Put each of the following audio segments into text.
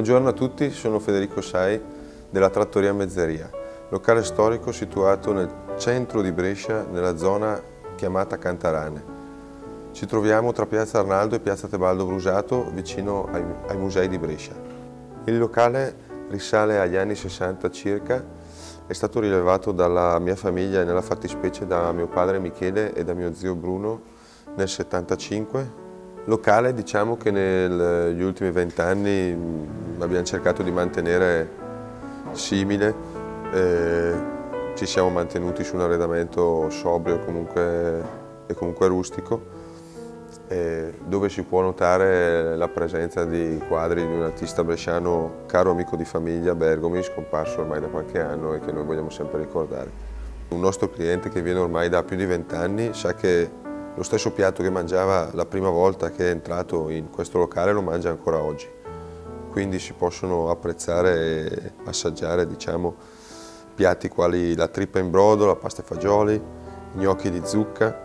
Buongiorno a tutti, sono Federico Sai della Trattoria Mezzeria, locale storico situato nel centro di Brescia, nella zona chiamata Cantarane. Ci troviamo tra Piazza Arnaldo e Piazza Tebaldo Brusato, vicino ai musei di Brescia. Il locale risale agli anni 60 circa, è stato rilevato dalla mia famiglia e nella fattispecie da mio padre Michele e da mio zio Bruno nel 75. Locale, diciamo che negli ultimi 20 anni abbiamo cercato di mantenere simile, ci siamo mantenuti su un arredamento sobrio e comunque rustico, dove si può notare la presenza di quadri di un artista bresciano caro amico di famiglia, Bergomi, scomparso ormai da qualche anno e che noi vogliamo sempre ricordare. Un nostro cliente che viene ormai da più di 20 anni sa che lo stesso piatto che mangiava la prima volta che è entrato in questo locale lo mangia ancora oggi. Quindi si possono apprezzare e assaggiare, diciamo, piatti quali la trippa in brodo, la pasta e fagioli, i gnocchi di zucca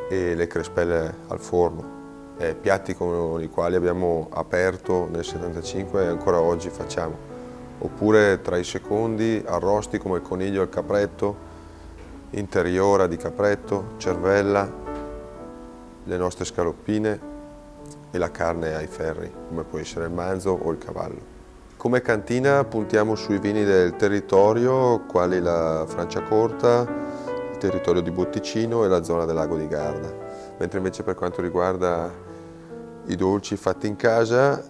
e le crespelle al forno. Piatti con i quali abbiamo aperto nel 75 e ancora oggi facciamo. Oppure tra i secondi arrosti come il coniglio al capretto, interiora di capretto, cervella, le nostre scaloppine e la carne ai ferri, come può essere il manzo o il cavallo. Come cantina puntiamo sui vini del territorio, quali la Franciacorta, il territorio di Botticino e la zona del lago di Garda. Mentre invece per quanto riguarda i dolci fatti in casa,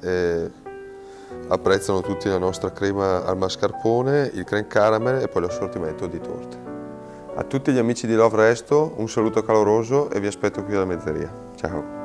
apprezzano tutti la nostra crema al mascarpone, il creme caramel e poi l'assortimento di torte. A tutti gli amici di Love Resto un saluto caloroso e vi aspetto qui alla Mezzeria. Ciao!